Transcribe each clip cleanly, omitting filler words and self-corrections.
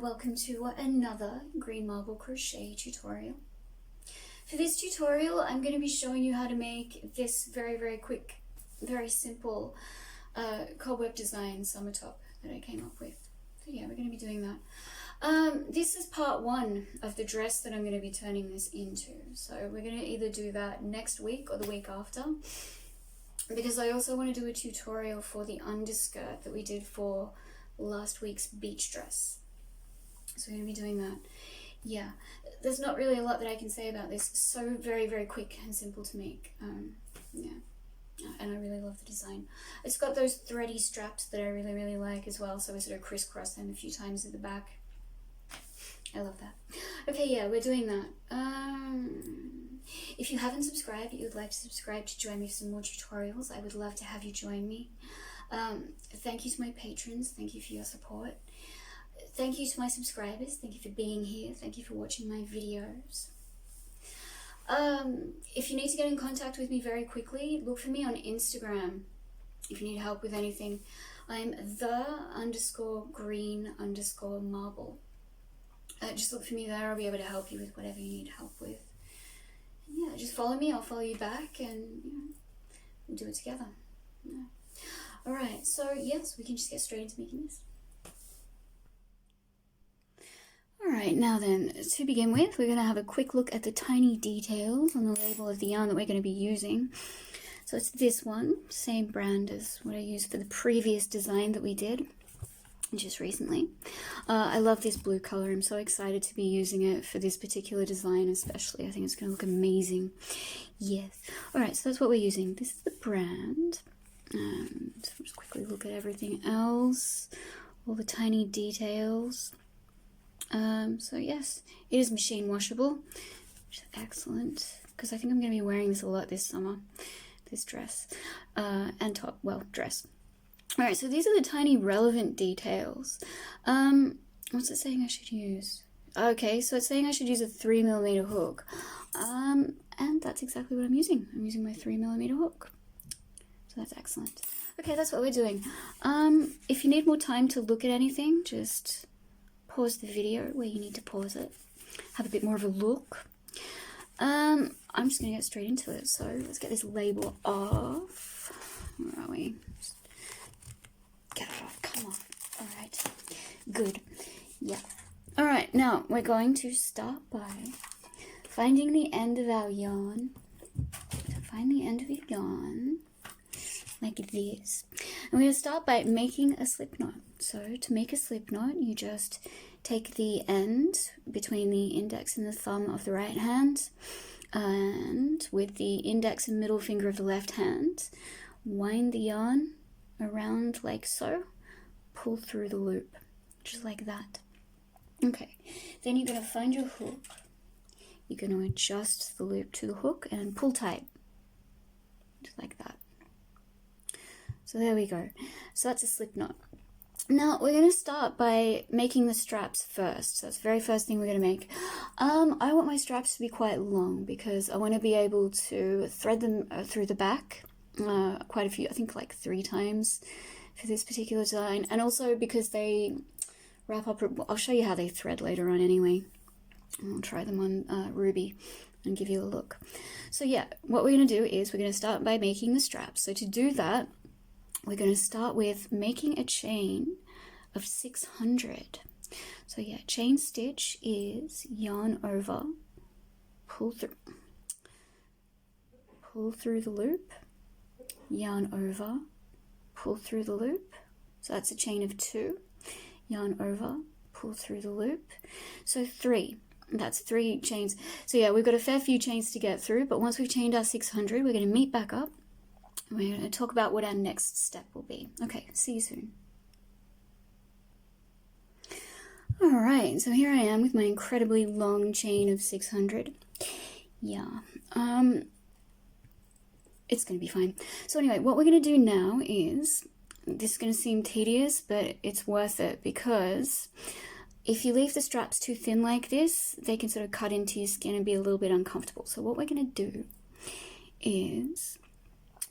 welcome to another green marble crochet tutorial. For this tutorial I'm going to be showing you how to make this very quick, very simple cobweb design summer top that I came up with. So yeah, we're going to be doing that. This is part one of the dress that I'm going to be turning this into. So we're going to either do that next week or the week after, because I also want to do a tutorial for the underskirt that we did for last week's beach dress. So we're going to be doing that. Yeah, there's not really a lot that I can say about this. It's so very quick and simple to make. Yeah, and I really love the design. It's got those thready straps that I really like as well, so we sort of crisscross them a few times at the back. I love that. Okay, yeah, we're doing that. If you haven't subscribed, but you would like to subscribe to join me for some more tutorials, I would love to have you join me. Thank you to my patrons, thank you for your support. Thank you to my subscribers, thank you for being here, thank you for watching my videos. If you need to get in contact with me very quickly, look for me on Instagram if you need help with anything. I'm the_green_marble. Just look for me there, I'll be able to help you with whatever you need help with. Yeah, just follow me, I'll follow you back, and we'll do it together. Yeah. Alright, so yes, we can just get straight into making this. Alright, now then, to begin with, we're going to have a quick look at the tiny details on the label of the yarn that we're going to be using. So it's this one, same brand as what I used for the previous design that we did just recently. I love this blue color. I'm so excited to be using it for this particular design especially. I think it's going to look amazing. Yes. Alright, so that's what we're using. This is the brand. And so we'll just quickly look at everything else, all the tiny details. So yes, it is machine washable, which is excellent, because I think I'm going to be wearing this a lot this summer, this dress, and top, well, dress. Alright, so these are the tiny relevant details. What's it saying I should use? Okay, so it's saying I should use a 3mm hook, and that's exactly what I'm using. I'm using my 3mm hook. So that's excellent. Okay, that's what we're doing. If you need more time to look at anything, just pause the video where you need to pause it. Have a bit more of a look. I'm just going to get straight into it. So let's get this label off. Where are we? Just get it off. Come on. Alright. Good. Yeah. Alright, now we're going to start by finding the end of our yarn. So find the end of your yarn like this. And we're going to start by making a slip knot. So to make a slip knot, you just take the end between the index and the thumb of the right hand, and with the index and middle finger of the left hand, wind the yarn around like so, pull through the loop, just like that. Okay, then you're going to find your hook, you're going to adjust the loop to the hook and pull tight, just like that. So there we go. So that's a slip knot. Now we're going to start by making the straps first. So that's the very first thing we're going to make. I want my straps to be quite long because I want to be able to thread them through the back quite a few, I think like 3 times for this particular design. And also because they wrap up, I'll show you how they thread later on anyway. I'll try them on Ruby and give you a look. So yeah, what we're going to do is we're going to start by making the straps. So to do that, we're going to start with making a chain of 600. So yeah, chain stitch is yarn over, pull through the loop, yarn over, pull through the loop. So that's a chain of 2, yarn over, pull through the loop. So 3. That's 3 chains. So yeah, we've got a fair few chains to get through, but once we've chained our 600, we're going to meet back up. We're going to talk about what our next step will be. Okay, see you soon. Alright, so here I am with my incredibly long chain of 600. Yeah, it's going to be fine. So anyway, what we're going to do now is, this is going to seem tedious, but it's worth it, because if you leave the straps too thin like this, they can sort of cut into your skin and be a little bit uncomfortable. So what we're going to do is,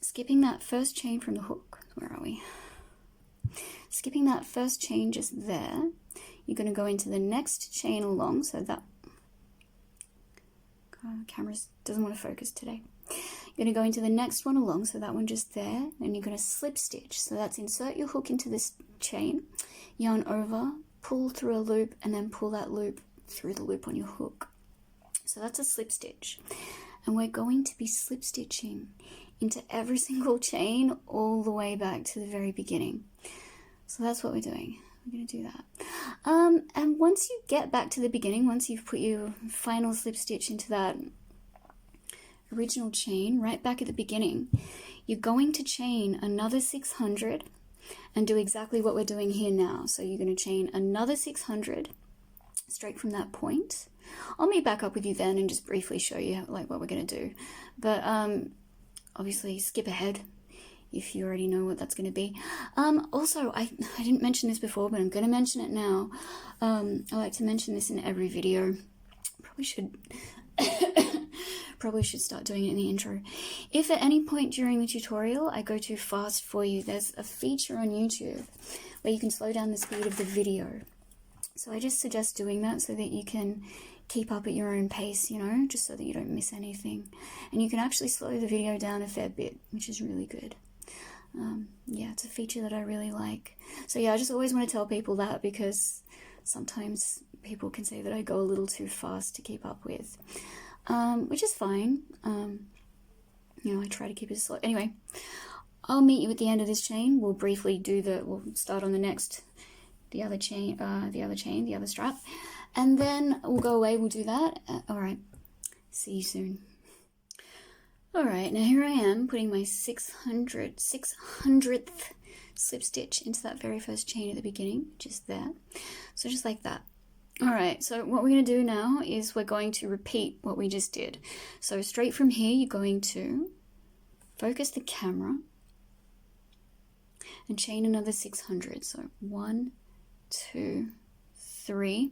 skipping that first chain from the hook, where are we? Skipping that first chain just there, you're going to go into the next chain along, so that camera doesn't want to focus today. You're going to go into the next one along, so that one just there, and you're going to slip stitch. So that's insert your hook into this chain, yarn over, pull through a loop, and then pull that loop through the loop on your hook. So that's a slip stitch, and we're going to be slip stitching into every single chain all the way back to the very beginning. So that's what we're doing. We're going to do that. And once you get back to the beginning, once you've put your final slip stitch into that original chain right back at the beginning, you're going to chain another 600 and do exactly what we're doing here now. So you're going to chain another 600 straight from that point. I'll meet back up with you then and just briefly show you like what we're going to do, but obviously skip ahead if you already know what that's going to be. Also, I didn't mention this before, but I'm going to mention it now. I like to mention this in every video. Probably should start doing it in the intro. If at any point during the tutorial I go too fast for you, there's a feature on YouTube where you can slow down the speed of the video. So I just suggest doing that so that you can keep up at your own pace, you know, just so that you don't miss anything. And you can actually slow the video down a fair bit, which is really good. Yeah, it's a feature that I really like. So yeah, I just always want to tell people that, because sometimes people can say that I go a little too fast to keep up with, which is fine. You know, I try to keep it slow. Anyway, I'll meet you at the end of this chain. We'll briefly we'll start on the other chain, the other strap, and then we'll go away, we'll do that. All right, see you soon. All right, now here I am putting my 600th slip stitch into that very first chain at the beginning, just there. So just like that. All right, so what we're going to do now is we're going to repeat what we just did. So straight from here, you're going to focus the camera and chain another 600. So 1, 2, 3.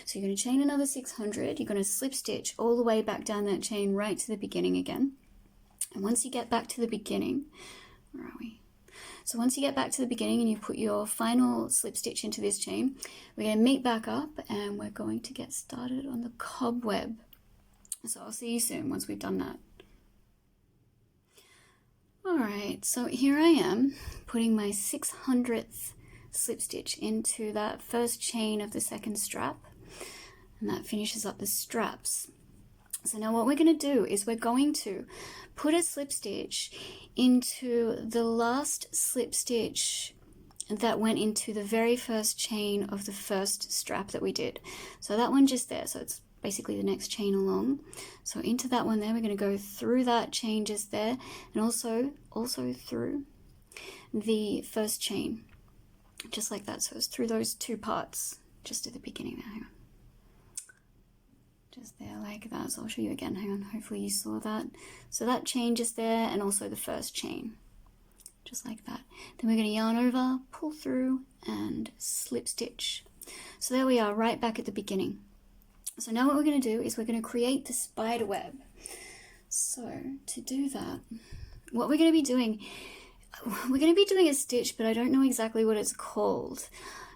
So you're going to chain another 600. You're going to slip stitch all the way back down that chain right to the beginning again. And once you get back to the beginning, where are we? So once you get back to the beginning and you put your final slip stitch into this chain, we're going to meet back up and we're going to get started on the cobweb. So I'll see you soon once we've done that. Alright, so here I am putting my 600th slip stitch into that first chain of the second strap, and that finishes up the straps. So now what we're going to do is we're going to put a slip stitch into the last slip stitch that went into the very first chain of the first strap that we did. So that one just there, so it's basically the next chain along. So into that one there, we're going to go through that chain just there, and also through the first chain, just like that. So it's through those two parts just at the beginning there. Hang on. Just there like that. So I'll show you again. Hang on. Hopefully you saw that. So that chain just there, and also the first chain, just like that. Then we're going to yarn over, pull through, and slip stitch. So there we are, right back at the beginning. So now what we're going to do is we're going to create the spider web. So to do that, what we're going to be doing, a stitch, but I don't know exactly what it's called.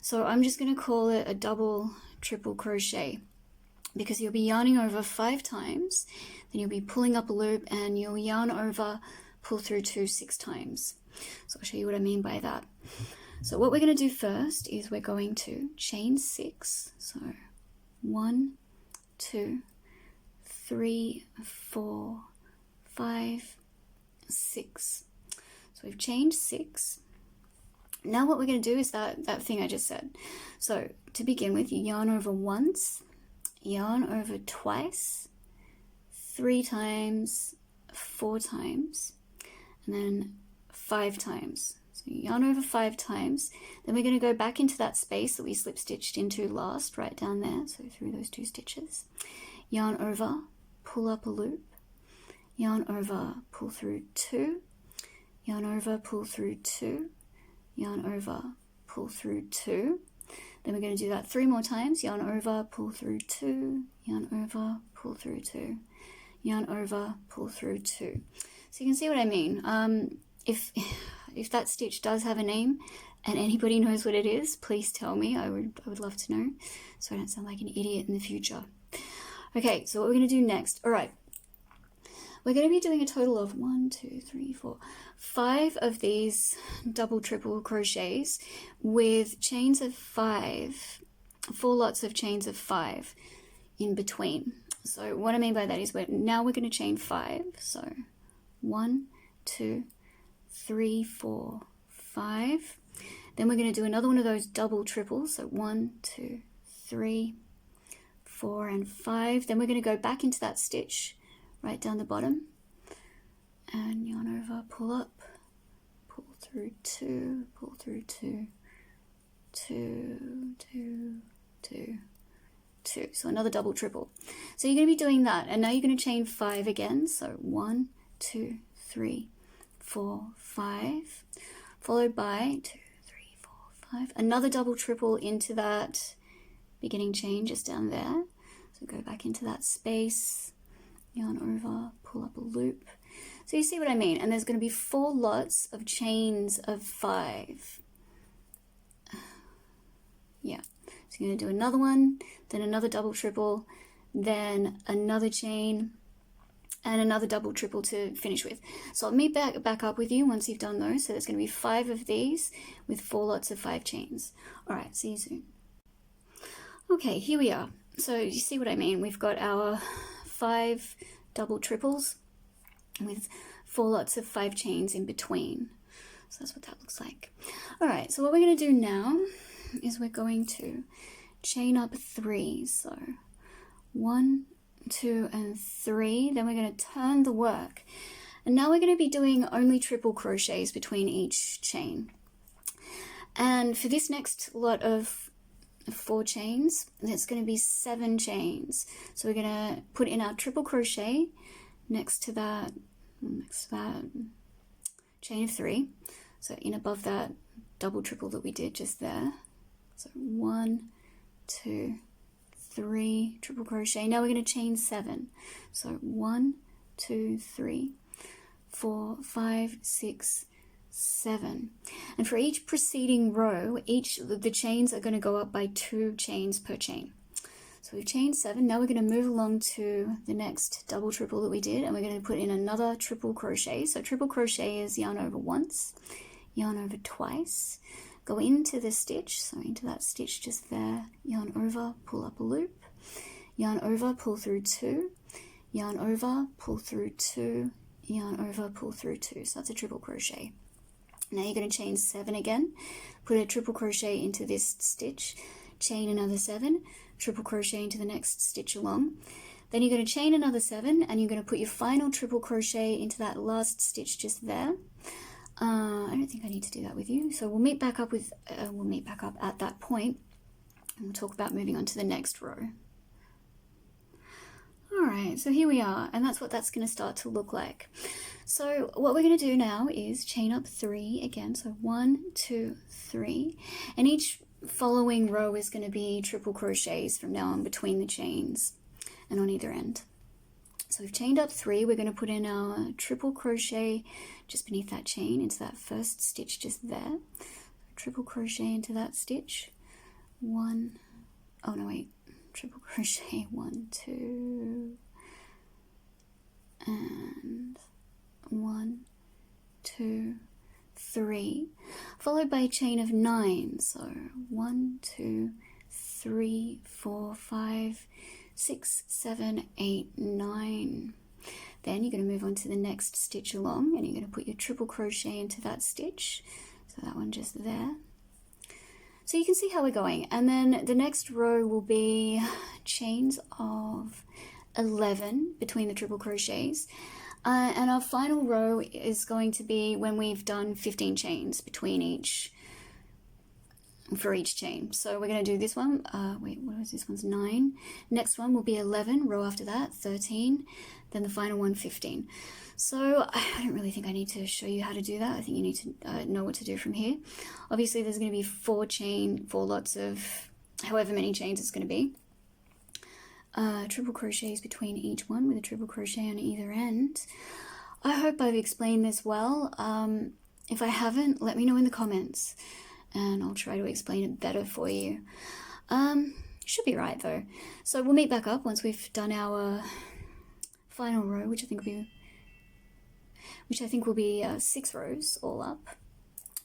So I'm just going to call it a double triple crochet, because you'll be yarning over 5 times, then you'll be pulling up a loop, and you'll yarn over, pull through 2 6 times. So I'll show you what I mean by that. So what we're going to do first is we're going to chain 6. So 1, 2, 3, 4, 5, 6. So we've chained 6. Now what we're going to do is that thing I just said. So to begin with, you yarn over once, yarn over twice, 3 times, 4 times, and then 5 times. So you yarn over 5 times, then we're going to go back into that space that we slip stitched into last, right down there, so through those 2 stitches. Yarn over, pull up a loop, yarn over, pull through 2, yarn over, pull through 2, yarn over, pull through 2. Then we're going to do that 3 more times. Yarn over, pull through 2, yarn over, pull through 2, yarn over, pull through 2. So you can see what I mean. If that stitch does have a name, and anybody knows what it is, please tell me. I would love to know, so I don't sound like an idiot in the future. Okay, so what we're going to do next. All right, we're going to be doing a total of 1, 2, 3, 4, 5 of these double triple crochets with chains of 5, 4 lots of chains of 5 in between. So what I mean by that is we're going to chain 5. So 1, 2, 3, 4, 5. Then we're going to do another one of those double triples. So 1, 2, 3, 4, and 5. Then we're going to go back into that stitch right down the bottom and yarn over, pull up, pull through 2, pull through 2, 2, 2, 2, 2. So another double triple. So you're going to be doing that, and now you're going to chain 5 again. So 1, 2, 3, 4, 5, followed by 2, 3, 4, 5. Another double triple into that beginning chain just down there. So go back into that space, yarn over, pull up a loop. So you see what I mean? And there's going to be 4 lots of chains of 5. Yeah. So you're going to do another one, then another double triple, then another chain, and another double triple to finish with. So I'll meet back up with you once you've done those. So there's going to be 5 of these with 4 lots of 5 chains. All right, see you soon. Okay, here we are. So you see what I mean? We've got our 5 double triples with 4 lots of 5 chains in between. So that's what that looks like. All right, so what we're going to do now is we're going to chain up 3. So 1, 2, and 3. Then we're going to turn the work. And now we're going to be doing only triple crochets between each chain. And for this next lot of 4 chains, it's going to be 7 chains. So we're going to put in our triple crochet next to that chain of 3. So in above that double triple that we did just there. So 1, 2, 3 triple crochet. Now we're going to chain 7. So 1, 2, 3, 4, 5, 6, 7. And for each preceding row, the chains are going to go up by 2 chains per chain. So we've chained 7. Now we're going to move along to the next double triple that we did, and we're going to put in another triple crochet. So triple crochet is yarn over once, yarn over twice, go into the stitch, so into that stitch just there, yarn over, pull up a loop, yarn over, pull through 2, yarn over, pull through 2, yarn over, pull through 2. So that's a triple crochet. Now you're going to chain 7 again, put a triple crochet into this stitch, chain another 7, triple crochet into the next stitch along. Then you're going to chain another 7, and you're going to put your final triple crochet into that last stitch just there. I don't think I need to do that with you, so we'll meet back up at that point, and we'll talk about moving on to the next row. Alright, so here we are, and that's what that's going to start to look like. So what we're going to do now is chain up 3 again, so 1, 2, 3, and each following row is going to be triple crochets from now on between the chains and on either end. So we've chained up 3, we're going to put in our triple crochet just beneath that chain into that first stitch just there. Triple crochet into that stitch. Triple crochet 1, 2, and 1, 2, 3, followed by a chain of 9. So 1, 2, 3, 4, 5, 6, 7, 8, 9. Then you're going to move on to the next stitch along, and you're going to put your triple crochet into that stitch. So that one just there. So you can see how we're going. And then the next row will be chains of 11 between the triple crochets. And our final row is going to be when we've done 15 chains for each chain. So we're going to do this one. This one's 9. Next one will be 11, row after that, 13. Then the final one, 15. So I don't really think I need to show you how to do that. I think you need to know what to do from here. Obviously there's going to be 4 lots of however many chains it's going to be. Triple crochets between each one with a triple crochet on either end. I hope I've explained this well. If I haven't, let me know in the comments. and I'll try to explain it better for you. Should be right though. So we'll meet back up once we've done our final row, which I think will be 6 rows all up,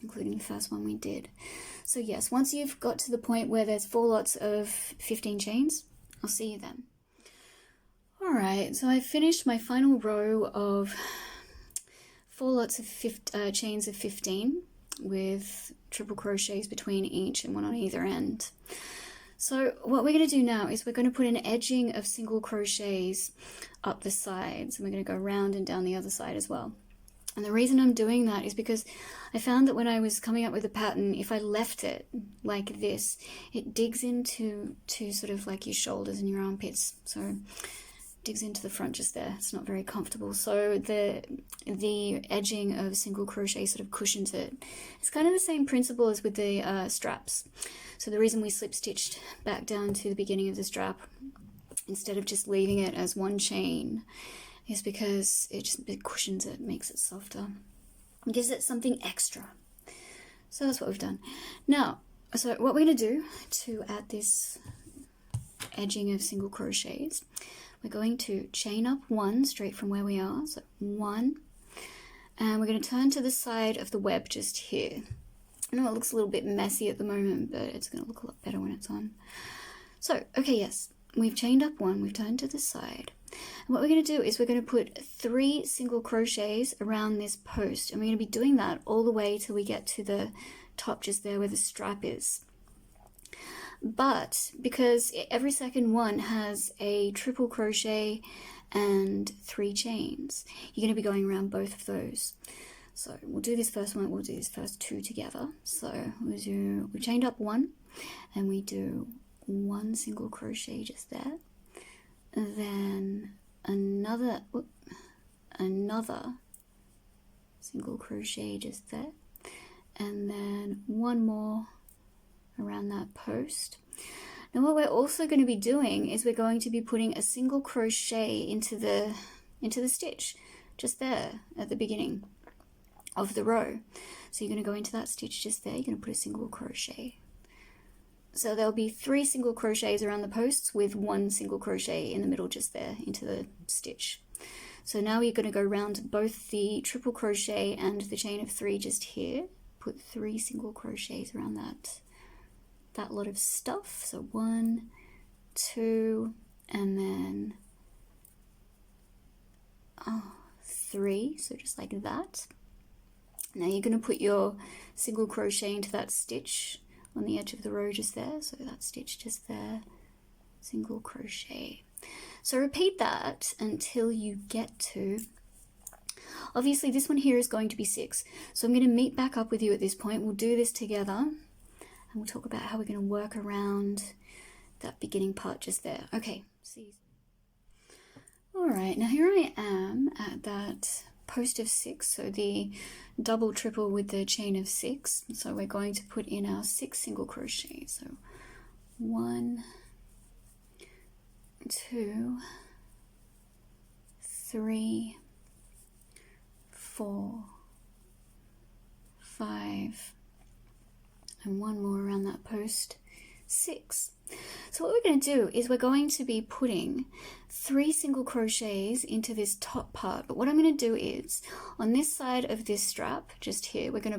including the first one we did. So yes, once you've got to the point where there's 4 lots of 15 chains, I'll see you then. Alright, so I finished my final row of 4 lots of chains of 15 with triple crochets between each and one on either end. So what we're going to do now is we're going to put an edging of single crochets up the sides, and we're going to go round and down the other side as well. And the reason I'm doing that is because I found that when I was coming up with the pattern, if I left it like this, it digs into sort of like your shoulders and your armpits. So digs into the front just there. It's not very comfortable. So the edging of single crochet sort of cushions it. It's kind of the same principle as with the straps. So the reason we slip stitched back down to the beginning of the strap instead of just leaving it as one chain is because it cushions it, makes it softer, it gives it something extra. So that's what we've done. Now, so what we're going to do to add this edging of single crochets, we're going to chain up 1 straight from where we are, so 1, and we're going to turn to the side of the web just here. I know it looks a little bit messy at the moment, but it's going to look a lot better when it's on. So, okay, yes, we've chained up 1, we've turned to the side. And what we're going to do is we're going to put 3 single crochets around this post, and we're going to be doing that all the way till we get to the top just there where the strap is. But because every second one has a triple crochet and 3 chains, you're going to be going around both of those. So we'll do this first one, we'll do this first 2 together. So we chained up 1 and we do 1 single crochet just there, and then another single crochet just there, and then 1 more around that post. Now what we're also going to be doing is we're going to be putting a single crochet into the stitch just there at the beginning of the row. So you're going to go into that stitch just there, you're going to put a single crochet. So there'll be 3 single crochets around the posts with 1 single crochet in the middle just there into the stitch. So now you're going to go around both the triple crochet and the chain of 3 just here, put 3 single crochets around that lot of stuff. So 1, 2, and then 3, so just like that. Now you're going to put your single crochet into that stitch on the edge of the row just there, so that stitch just there, single crochet. So repeat that until you get to, obviously this one here is going to be 6, so I'm going to meet back up with you at this point. We'll do this together and we'll talk about how we're going to work around that beginning part just there. Okay, see. Alright, now here I am at that post of 6, so the double triple with the chain of 6. So we're going to put in our 6 single crochets. So 1, 2, 3, 4, 5, and 1 more around that post, 6. So what we're going to do is we're going to be putting 3 single crochets into this top part, but what I'm going to do is on this side of this strap just here, we're going to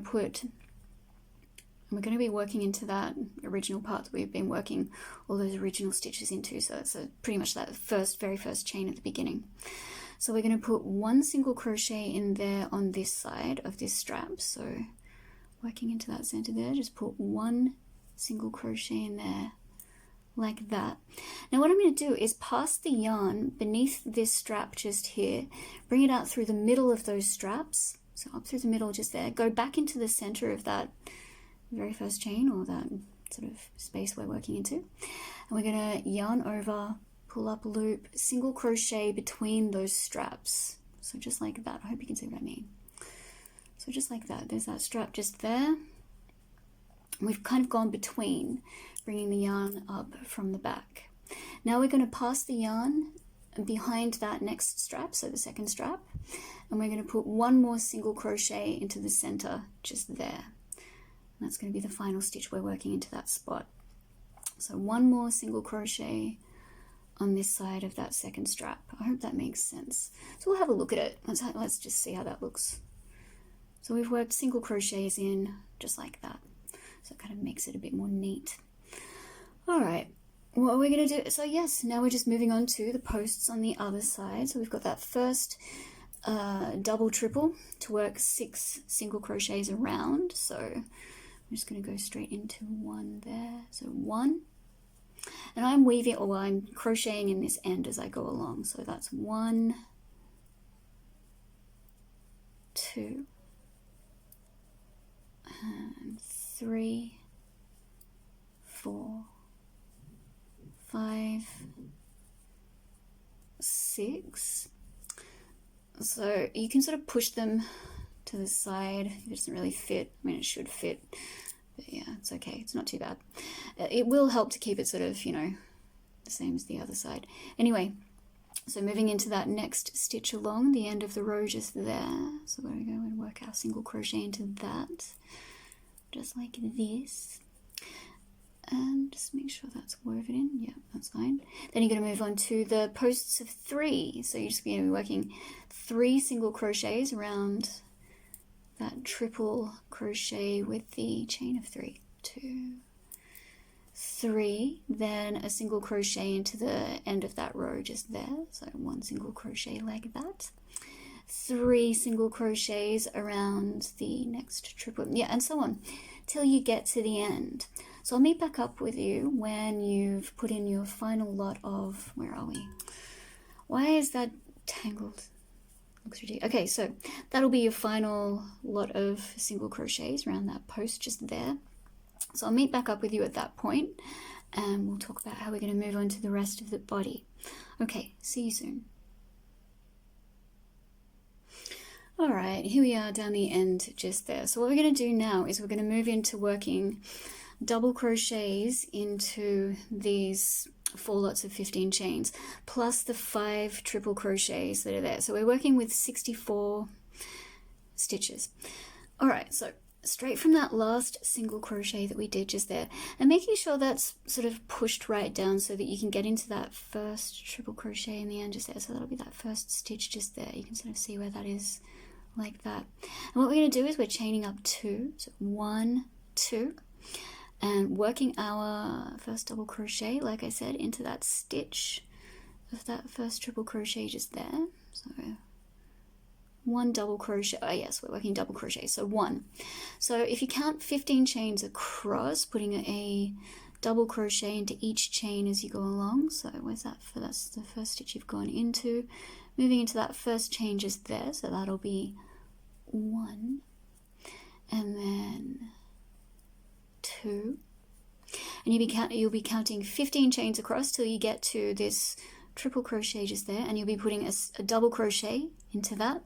be working into that original part that we've been working all those original stitches into, so it's pretty much that very first chain at the beginning. So we're going to put 1 single crochet in there on this side of this strap, so working into that center there, just put 1 single crochet in there like that. Now what I'm going to do is pass the yarn beneath this strap just here, bring it out through the middle of those straps, so up through the middle just there, go back into the center of that very first chain, or that sort of space we're working into, and we're going to yarn over, pull up a loop, single crochet between those straps, so just like that. I hope you can see what I mean. So just like that, there's that strap just there. We've kind of gone between, bringing the yarn up from the back. Now we're going to pass the yarn behind that next strap, so the second strap, and we're going to put 1 more single crochet into the center just there. That's going to be the final stitch we're working into that spot. So one more single crochet on this side of that second strap. I hope that makes sense. So we'll have a look at it. Let's just see how that looks. So we've worked single crochets in just like that. So it kind of makes it a bit more neat. All right, what are we going to do? So yes, now we're just moving on to the posts on the other side. So we've got that first double triple to work 6 single crochets around. So I'm just going to go straight into one there. So 1, and I'm weaving, or I'm crocheting in this end as I go along. So that's 1, 2, and 3, 4, 5, 6. So you can sort of push them to the side if it doesn't really fit. I mean, it should fit, but yeah, it's okay. It's not too bad. It will help to keep it sort of, you know, the same as the other side. Anyway, so moving into that next stitch along, the end of the row just there. So we're going to go and work our single crochet into that, just like this. And just make sure that's woven in. Yeah, that's fine. Then you're going to move on to the posts of 3. So you're just going to be working 3 single crochets around that triple crochet with the chain of 3. 2, 3. Then a single crochet into the end of that row just there. So 1 single crochet like that. 3 single crochets around the next triple. Yeah, and so on till you get to the end. So I'll meet back up with you when you've put in your final lot of, where are we? Why is that tangled? Looks ridiculous. Okay, so that'll be your final lot of single crochets around that post just there. So I'll meet back up with you at that point, and we'll talk about how we're going to move on to the rest of the body. Okay, see you soon. All right, here we are down the end just there. So what we're going to do now is we're going to move into working double crochets into these 4 lots of 15 chains, plus the 5 triple crochets that are there. So we're working with 64 stitches. All right, so straight from that last single crochet that we did just there, and making sure that's sort of pushed right down so that you can get into that first triple crochet in the end just there. So that'll be that first stitch just there. You can sort of see where that is, like that. And what we're going to do is we're chaining up 2, so 1, 2, and working our first double crochet, like I said, into that stitch of that first triple crochet just there. So 1 double crochet. Oh yes, we're working double crochet, so 1. So if you count 15 chains across, putting a double crochet into each chain as you go along. So where's that? That's the first stitch you've gone into. Moving into that first chain just there, so that'll be 1, and then 2, and you'll be counting 15 chains across till you get to this triple crochet just there, and you'll be putting a double crochet into that,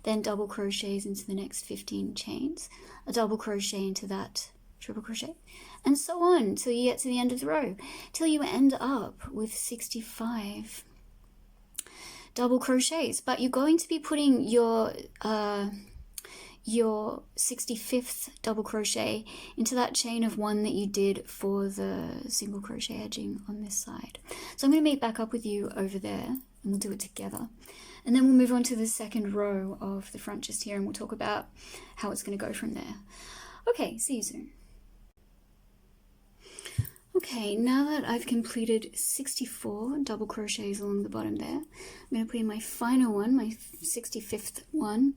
then double crochets into the next 15 chains, a double crochet into that triple crochet, and so on till you get to the end of the row, till you end up with 65 double crochets. But you're going to be putting your 65th double crochet into that chain of 1 that you did for the single crochet edging on this side. So I'm going to meet back up with you over there, and we'll do it together, and then we'll move on to the second row of the front just here, and we'll talk about how it's going to go from there. Okay, see you soon. Okay, now that I've completed 64 double crochets along the bottom there, I'm going to put in my final one, my 65th one.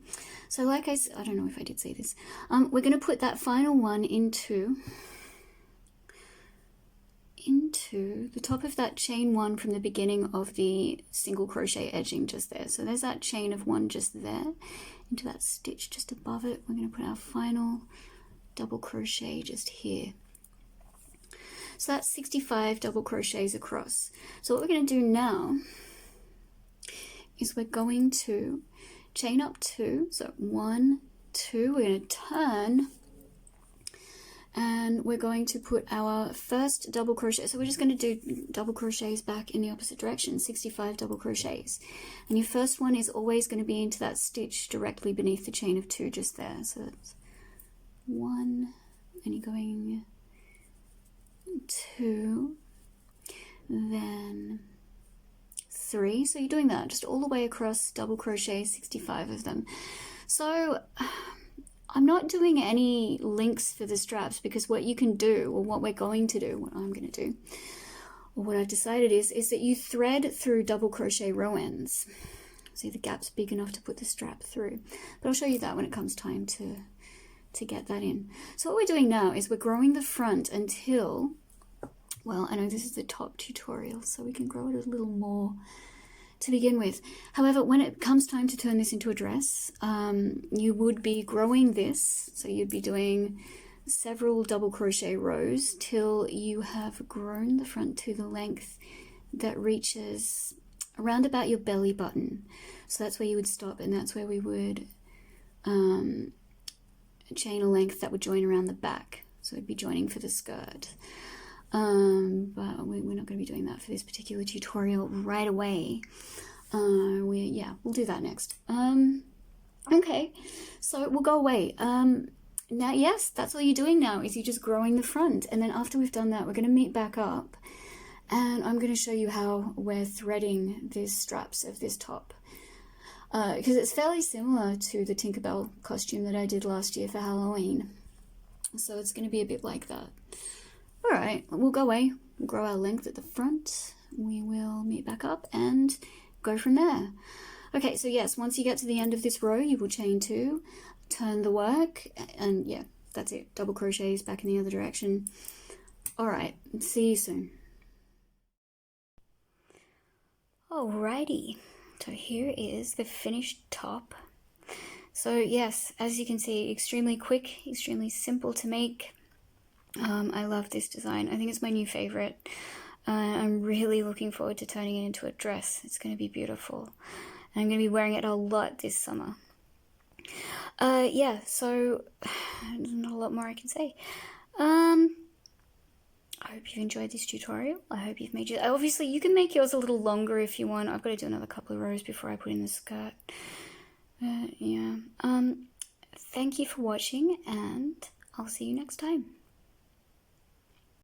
So like I don't know if I did say this, we're going to put that final one into the top of that chain 1 from the beginning of the single crochet edging just there. So there's that chain of 1 just there, into that stitch just above it. We're going to put our final double crochet just here. So that's 65 double crochets across. So what we're going to do now is we're going to chain up 2. So 1, 2, we're going to turn, and we're going to put our first double crochet. So we're just going to do double crochets back in the opposite direction, 65 double crochets. And your first one is always going to be into that stitch directly beneath the chain of 2 just there. So that's 1, and you're going 2, then 3. So you're doing that just all the way across, double crochet 65 of them. So I'm not doing any links for the straps, because what you can do, or what we're going to do, what I'm going to do, or what I've decided is that you thread through double crochet row ends. See, the gap's big enough to put the strap through, but I'll show you that when it comes time to get that in. So what we're doing now is we're growing the front until, well, I know this is the top tutorial, so we can grow it a little more to begin with. However, when it comes time to turn this into a dress, you would be growing this, so you'd be doing several double crochet rows till you have grown the front to the length that reaches around about your belly button. So that's where you would stop, and that's where we would chain a length that would join around the back, so we'd be joining for the skirt. But we're not going to be doing that for this particular tutorial right away. We'll do that next. Okay, so we'll go away. Now, yes, that's all you're doing now, is you're just growing the front, and then after we've done that, we're going to meet back up, and I'm going to show you how we're threading these straps of this top. Because it's fairly similar to the Tinkerbell costume that I did last year for Halloween. So it's going to be a bit like that. Alright, we'll go away, we'll grow our length at the front, we will meet back up and go from there. Okay, so yes, once you get to the end of this row, you will chain 2, turn the work, and yeah, that's it. Double crochets back in the other direction. Alright, see you soon. Alrighty, so here is the finished top. So yes, as you can see, extremely quick, extremely simple to make. I love this design. I think it's my new favorite. I'm really looking forward to turning it into a dress. It's going to be beautiful. And I'm going to be wearing it a lot this summer. Yeah, so there's not a lot more I can say. I hope you've enjoyed this tutorial. I hope you've made your... Obviously, you can make yours a little longer if you want. I've got to do another couple of rows before I put in the skirt. Yeah. Thank you for watching, and I'll see you next time.